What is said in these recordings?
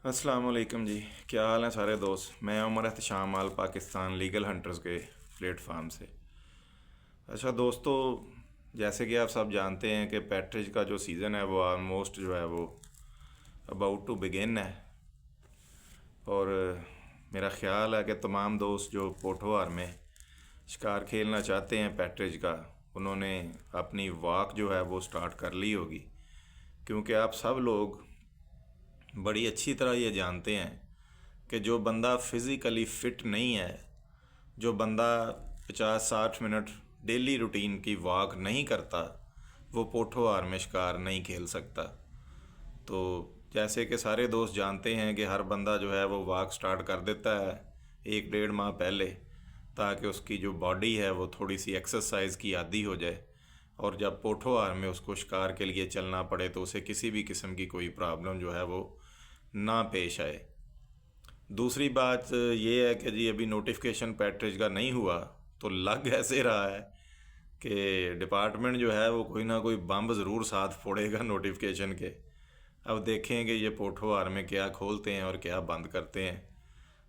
अस्सलाम वालेकुम जी। क्या हाल है सारे दोस्त। मैं उमर एहतशाम आल पाकिस्तान लीगल हंटर्स के प्लेटफार्म से। अच्छा दोस्तों, जैसे कि आप सब जानते हैं कि पैट्रिज का जो सीज़न है वो ऑलमोस्ट जो है वो अबाउट टू बिगिन है। और मेरा ख्याल है कि तमाम दोस्त जो पोठोहार में शिकार खेलना चाहते हैं पैट्रिज का, उन्होंने अपनी वॉक जो है वो स्टार्ट कर ली होगी। क्योंकि आप सब लोग बड़ी अच्छी तरह ये जानते हैं कि जो बंदा फिज़िकली फ़िट नहीं है, जो बंदा 50-60 मिनट डेली रूटीन की वॉक नहीं करता, वो पोठोहार में शिकार नहीं खेल सकता। तो जैसे कि सारे दोस्त जानते हैं कि हर बंदा जो है वो वॉक स्टार्ट कर देता है 1-1.5 माह पहले, ताकि उसकी जो बॉडी है वो थोड़ी सी एक्सरसाइज की आदी हो जाए, और जब पोठोहार में उसको शिकार के लिए चलना पड़े तो उसे किसी भी किस्म की कोई प्रॉब्लम जो है वो ना पेश आए। दूसरी बात ये है कि जी अभी नोटिफिकेशन पैट्रिज का नहीं हुआ, तो लग ऐसे रहा है कि डिपार्टमेंट जो है वो कोई ना कोई बम्ब ज़रूर साथ फोड़ेगा नोटिफिकेशन के। अब देखें कि ये पोठोहार में क्या खोलते हैं और क्या बंद करते हैं।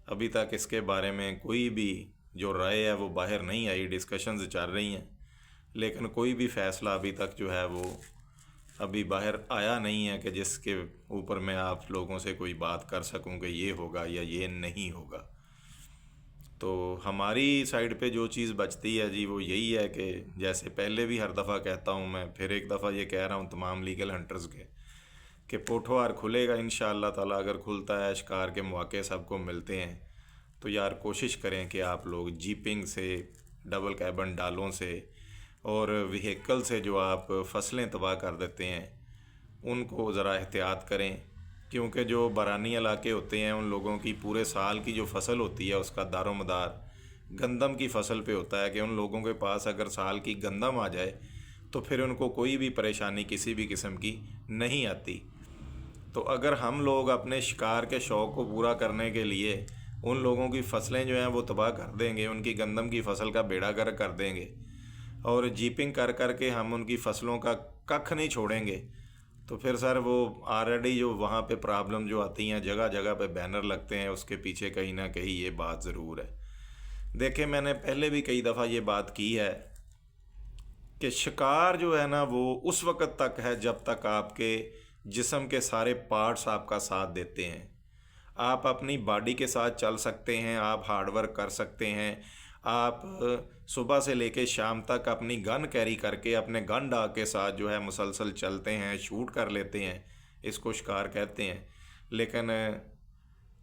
अभी तक इसके बारे में कोई भी जो राय है वो बाहर नहीं आई, डिस्कशंस चल रही हैं, लेकिन कोई भी फ़ैसला अभी तक जो है वो अभी बाहर आया नहीं है कि जिसके ऊपर मैं आप लोगों से कोई बात कर सकूं कि ये होगा या ये नहीं होगा। तो हमारी साइड पे जो चीज़ बचती है जी वो यही है कि जैसे पहले भी हर दफ़ा कहता हूँ, मैं फिर एक दफ़ा ये कह रहा हूँ तमाम लीगल हंटर्स के, कि पोठोहार खुलेगा इंशाअल्लाह ताला। अगर खुलता है, शिकार के मौके सबको मिलते हैं, तो यार कोशिश करें कि आप लोग जीपिंग से, डबल कैबन डालों से और व्हीकल से जो आप फसलें तबाह कर देते हैं उनको ज़रा एहतियात करें। क्योंकि जो बारानी इलाके होते हैं उन लोगों की पूरे साल की जो फसल होती है उसका दारोमदार गंदम की फसल पे होता है, कि उन लोगों के पास अगर साल की गंदम आ जाए तो फिर उनको कोई भी परेशानी किसी भी किस्म की नहीं आती। तो अगर हम लोग अपने शिकार के शौक़ को पूरा करने के लिए उन लोगों की फसलें जो हैं वो तबाह कर देंगे, उनकी गंदम की फसल का बेड़ा गर्क कर देंगे, और जीपिंग कर कर के हम उनकी फसलों का कख नहीं छोड़ेंगे, तो फिर सर वो ऑलरेडी जो वहाँ पे प्रॉब्लम जो आती हैं, जगह जगह पे बैनर लगते हैं, उसके पीछे कहीं ना कहीं ये बात ज़रूर है। देखिए, मैंने पहले भी कई दफ़ा ये बात की है कि शिकार जो है ना वो उस वक़्त तक है जब तक आपके जिस्म के सारे पार्ट्स आपका साथ देते हैं। आप अपनी बॉडी के साथ चल सकते हैं, आप हार्ड वर्क कर सकते हैं, आप सुबह से लेके शाम तक अपनी गन कैरी करके अपने गन डाग के साथ जो है मुसलसल चलते हैं, शूट कर लेते हैं, इसको शिकार कहते हैं। लेकिन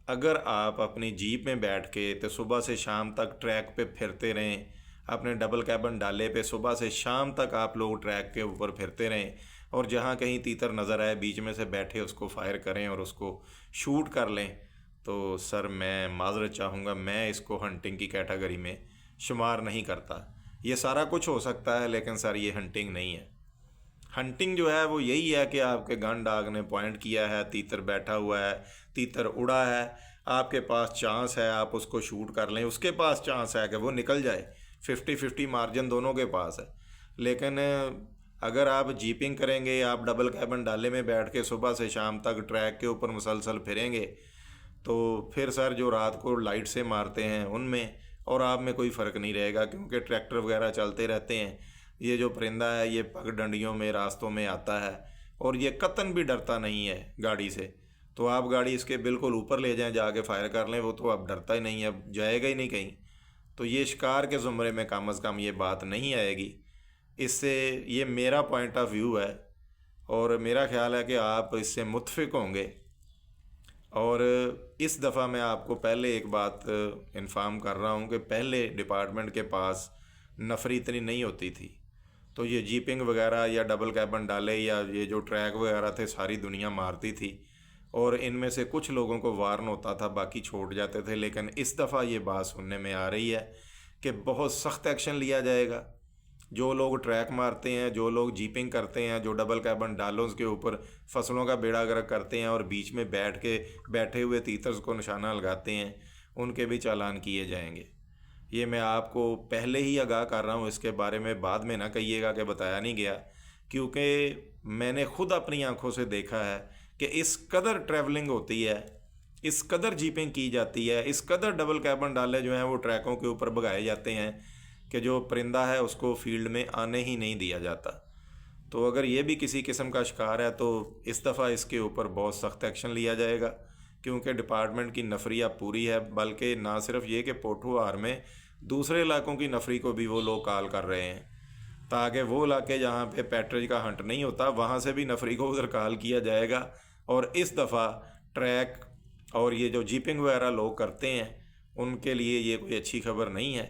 अगर आप अपनी जीप में बैठ के तो सुबह से शाम तक ट्रैक पे फिरते रहें, अपने डबल कैबन डाले पे सुबह से शाम तक आप लोग ट्रैक के ऊपर फिरते रहें, और जहाँ कहीं तीतर नज़र आए बीच में से बैठे उसको फायर करें और उसको शूट कर लें, तो सर मैं माज़रत चाहूँगा, मैं इसको हंटिंग की कैटेगरी में शुमार नहीं करता। ये सारा कुछ हो सकता है लेकिन सर ये हंटिंग नहीं है। हंटिंग जो है वो यही है कि आपके गन डाग ने पॉइंट किया है, तीतर बैठा हुआ है, तीतर उड़ा है, आपके पास चांस है आप उसको शूट कर लें, उसके पास चांस है कि वो निकल जाए, 50-50 मार्जिन दोनों के पास है। लेकिन अगर आप जीपिंग करेंगे, आप डबल कैबन डाले में बैठ के सुबह से शाम तक ट्रैक के ऊपर मुसलसल फिरेंगे, तो फिर सर जो रात को लाइट से मारते हैं उनमें और आप में कोई फ़र्क नहीं रहेगा, क्योंकि ट्रैक्टर वगैरह चलते रहते हैं। ये जो परिंदा है ये पगडंडियों में, रास्तों में आता है, और ये कतन भी डरता नहीं है गाड़ी से। तो आप गाड़ी इसके बिल्कुल ऊपर ले जाएं, जाके फायर कर लें, वो तो अब डरता ही नहीं है, अब जाएगा ही नहीं कहीं। तो ये शिकार के ज़ुमरे में कम अज़ कम ये बात नहीं आएगी। इससे ये मेरा पॉइंट ऑफ व्यू है, और मेरा ख्याल है कि आप इससे मुत्फिक होंगे। और इस दफ़ा मैं आपको पहले एक बात इन्फॉर्म कर रहा हूँ कि पहले डिपार्टमेंट के पास नफरी इतनी नहीं होती थी, तो ये जीपिंग वगैरह या डबल कैबन डाले या ये जो ट्रैक वगैरह थे सारी दुनिया मारती थी, और इनमें से कुछ लोगों को वार्न होता था, बाकी छोड़ जाते थे। लेकिन इस दफ़ा ये बात सुनने में आ रही है कि बहुत सख्त एक्शन लिया जाएगा। जो लोग ट्रैक मारते हैं, जो लोग जीपिंग करते हैं, जो डबल कैबन डालों के ऊपर फसलों का बेड़ा गर्क करते हैं और बीच में बैठ के बैठे हुए तीतर्स को निशाना लगाते हैं, उनके भी चालान किए जाएंगे। ये मैं आपको पहले ही आगाह कर रहा हूँ, इसके बारे में बाद में ना कहिएगा कि बताया नहीं गया, क्योंकि मैंने खुद अपनी आंखों से देखा है कि इस कदर ट्रैवलिंग होती है اس قدر جیپنگ کی جاتی ہے، اس قدر ڈبل کیبن ڈالے جو ہیں وہ ٹریکوں کے اوپر بھگائے جاتے ہیں کہ جو پرندہ ہے اس کو فیلڈ میں آنے ہی نہیں دیا جاتا۔ تو اگر یہ بھی کسی قسم کا شکار ہے تو اس دفعہ اس کے اوپر بہت سخت ایکشن لیا جائے گا، کیونکہ ڈپارٹمنٹ کی نفری اب پوری ہے، بلکہ نہ صرف یہ کہ پوٹھوہار میں دوسرے علاقوں کی نفری کو بھی وہ لوگ کال کر رہے ہیں، تاکہ وہ علاقے جہاں پہ پیٹرج کا ہنٹ نہیں ہوتا وہاں سے بھی نفری کو ادھر کال کیا جائے گا۔ اور اس دفعہ ٹریک اور یہ جو جیپنگ وغیرہ لوگ کرتے ہیں ان کے لیے یہ کوئی اچھی خبر نہیں ہے،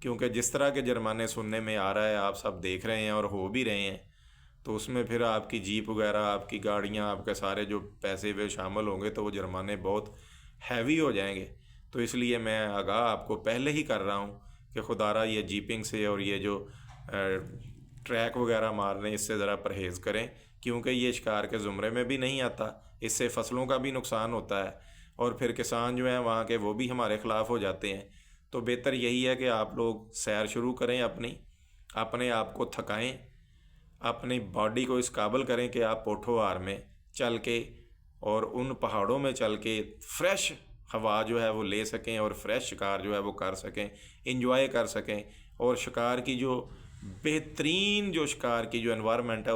کیونکہ جس طرح کے جرمانے سننے میں آ رہا ہے آپ سب دیکھ رہے ہیں اور ہو بھی رہے ہیں، تو اس میں پھر آپ کی جیپ وغیرہ، آپ کی گاڑیاں، آپ کے سارے جو پیسے وہ شامل ہوں گے تو وہ جرمانے بہت ہیوی ہو جائیں گے۔ تو اس لیے میں آگاہ آپ کو پہلے ہی کر رہا ہوں کہ خدارہ یہ جیپنگ سے اور یہ جو ٹریک وغیرہ مارنے اس سے ذرا پرہیز کریں، کیونکہ یہ شکار کے زمرے میں بھی نہیں آتا، اس سے فصلوں کا بھی نقصان ہوتا ہے، اور پھر کسان جو ہیں وہاں کے وہ بھی ہمارے خلاف ہو جاتے ہیں۔ تو بہتر یہی ہے کہ آپ لوگ سیر شروع کریں، اپنے آپ کو تھکائیں، اپنی باڈی کو اس قابل کریں کہ آپ پوٹھوہار میں چل کے اور ان پہاڑوں میں چل کے فریش ہوا جو ہے وہ لے سکیں اور فریش شکار جو ہے وہ کر سکیں، انجوائے کر سکیں، اور شکار کی جو بہترین جو شکار کی جو انوائرمنٹ ہے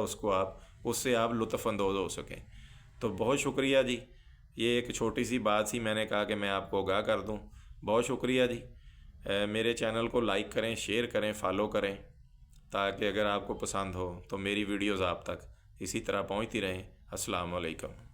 اس سے آپ لطف اندوز ہو سکیں۔ تو بہت شکریہ جی، یہ ایک چھوٹی سی بات سی میں نے کہا کہ میں آپ کو آگاہ کر دوں۔ بہت شکریہ جی، میرے چینل کو لائک کریں، شیئر کریں، فالو کریں، تاکہ اگر آپ کو پسند ہو تو میری ویڈیوز آپ تک اسی طرح پہنچتی رہیں۔ السلام علیکم۔